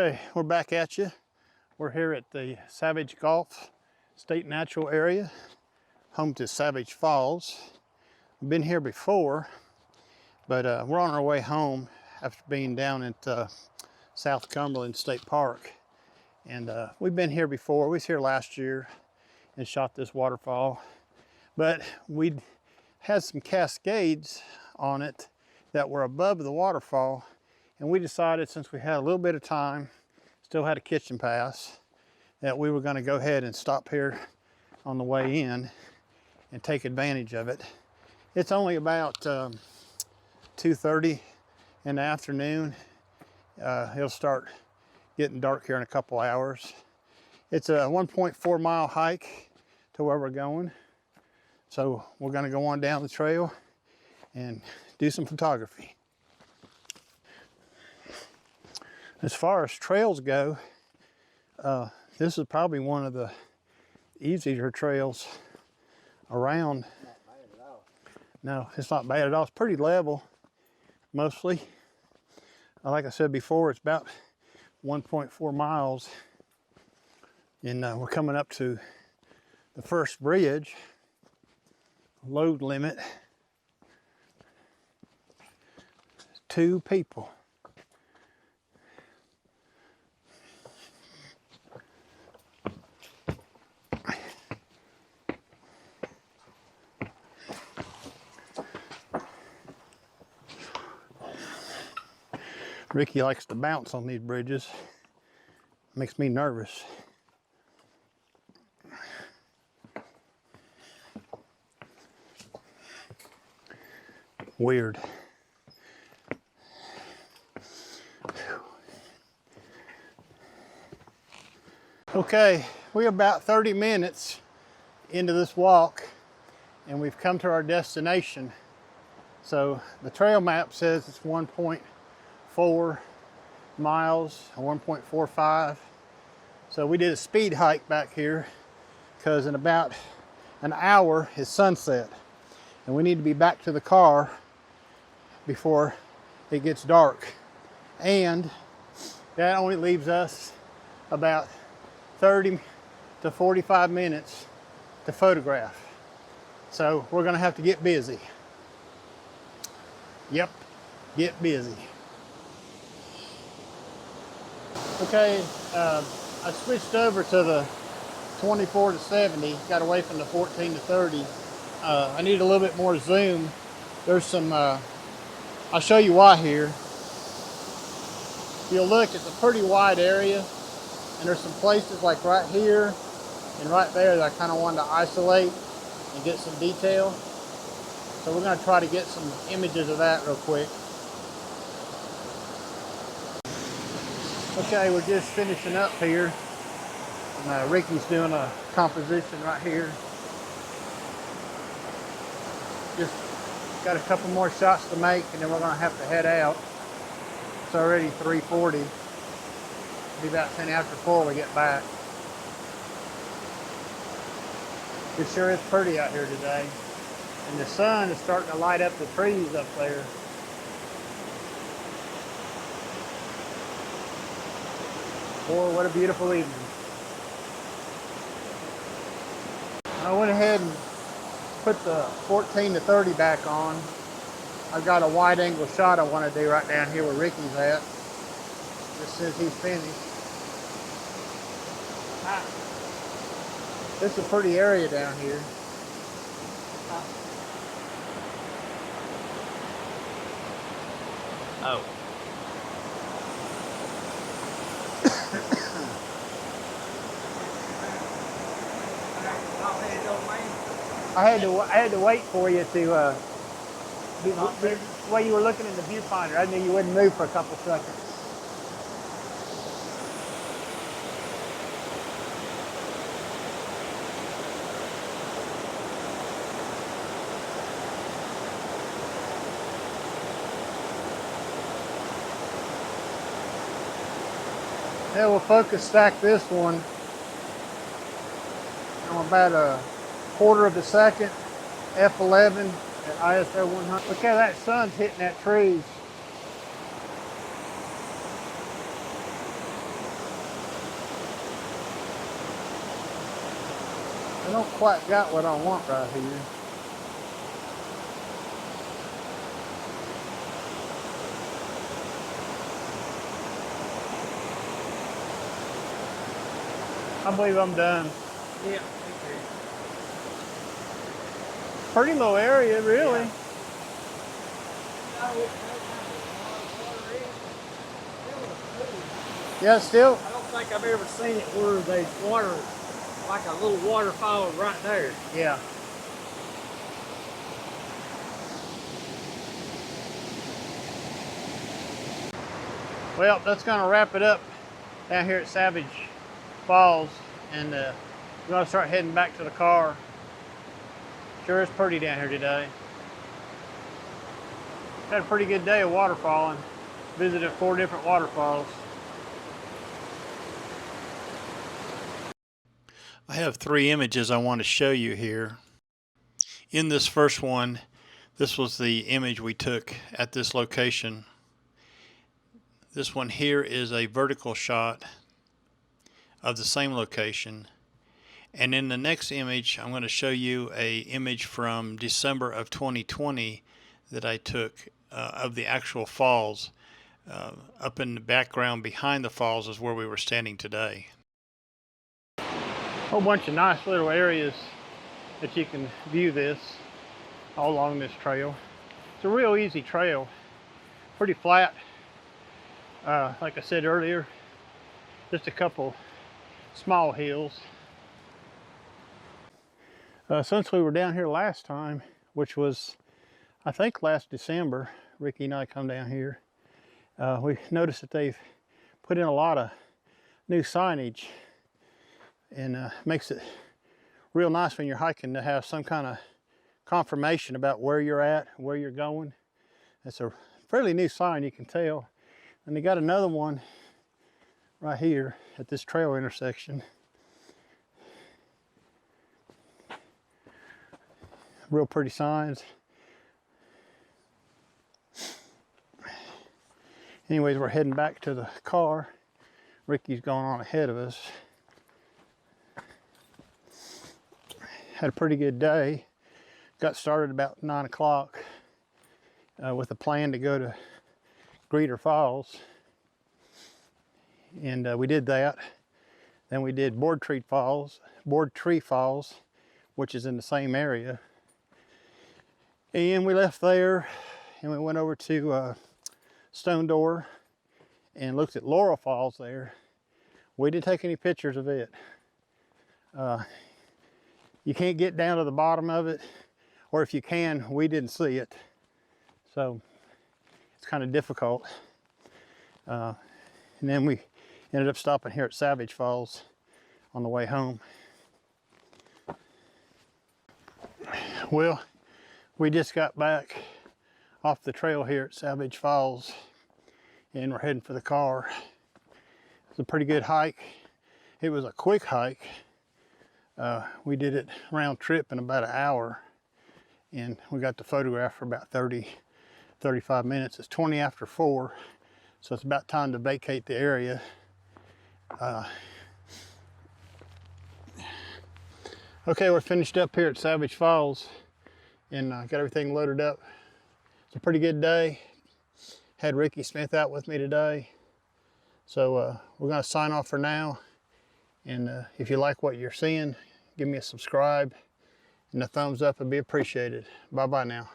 Okay, we're back at you. We're here at the Savage Gulf State Natural Area, home to Savage Falls. We've been here before, but we're on our way home after being down at South Cumberland State Park. And we've been here before. We was here last year and shot this waterfall, but we had some cascades on it that were above the waterfall. And we decided, since we had a little bit of time, still had a kitchen pass, that we were going to go ahead and stop here on the way in and take advantage of it. It's only about 2:30 in the afternoon. It'll start getting dark here in a couple hours. It's a 1.4 mile hike to where we're going. So we're going to go on down the trail and do some photography. As far as trails go, this is probably one of the easier trails around. Not bad at all. No, it's not bad at all. It's pretty level, mostly. Like I said before, it's about 1.4 miles. And we're coming up to the first bridge, load limit, 2 people. Ricky likes to bounce on these bridges. Makes me nervous. Weird. Okay, we're about 30 minutes into this walk and we've come to our destination. So the trail map says it's 1.4 miles, 1.45. So we did a speed hike back here because in about an hour is sunset and we need to be back to the car before it gets dark. And that only leaves us about 30 to 45 minutes to photograph. So we're gonna have to get busy. Yep, get busy. Okay, I switched over to the 24 to 70, got away from the 14 to 30. I need a little bit more zoom. There's some, I'll show you why here. If you'll look, it's a pretty wide area, and there's some places like right here and right there that I kind of wanted to isolate and get some detail. So we're going to try to get some images of that real quick. Okay, we're just finishing up here. And, Ricky's doing a composition right here. Just got a couple more shots to make and then we're going to have to head out. It's already 3:40. It'll be about 10 after 4 we get back. It sure is pretty out here today. And the sun is starting to light up the trees up there. Boy, what a beautiful evening. I went ahead and put the 14 to 30 back on. I've got a wide angle shot I want to do right down here where Ricky's at. Just as soon as he's finished. This is a pretty area down here. Oh. I had to wait for you to the way you were looking in the viewfinder. I knew you wouldn't move for a couple seconds. Yeah, we'll focus stack this one. I'm about a quarter of a second, F11 at ISO 100. Look how that sun's hitting that trees. don't quite got what I want right here. I believe I'm done. Yeah. Pretty low area, really. Yeah. Yeah, still. I don't think I've ever seen it where there's water, like a little waterfall right there. Yeah. Well, that's going to wrap it up down here at Savage Falls, and we're going to start heading back to the car. Sure is pretty down here today. Had a pretty good day of waterfalling. Visited 4 different waterfalls. I have 3 images I want to show you here. In this first one, this was the image we took at this location. This one here is a vertical shot of the same location. And in the next image, I'm going to show you an image from December of 2020 that I took of the actual falls. Up in the background behind the falls is where we were standing today. A whole bunch of nice little areas that you can view this all along this trail. It's a real easy trail, pretty flat. Like I said earlier, just a couple small hills. Since we were down here last time, which was I think last December, Ricky and I come down here, we noticed that they've put in a lot of new signage, and makes it real nice when you're hiking to have some kind of confirmation about where you're at, where you're going. It's a fairly new sign, you can tell. And they got another one right here at this trail intersection. Real pretty signs. Anyways, we're heading back to the car. Ricky's going on ahead of us. Had a pretty good day. Got started about 9 o'clock with a plan to go to Greeter Falls. And we did that. Then we did Board Tree Falls, which is in the same area. And we left there and we went over to Stone Door and looked at Laurel Falls there. We didn't take any pictures of it. You can't get down to the bottom of it, or if you can, we didn't see it. So it's kind of difficult. And then we ended up stopping here at Savage Falls on the way home. Well, we just got back off the trail here at Savage Falls and we're heading for the car. It's a pretty good hike. It was a quick hike. We did it round trip in about an hour, and we got the photograph for about 35 minutes. It's 20 after 4, so it's about time to vacate the area. Okay, we're finished up here at Savage Falls and got everything loaded up. It's a pretty good day. Had Ricky Smith out with me today. So we're gonna sign off for now. And if you like what you're seeing, give me a subscribe and a thumbs up would be appreciated. Bye-bye now.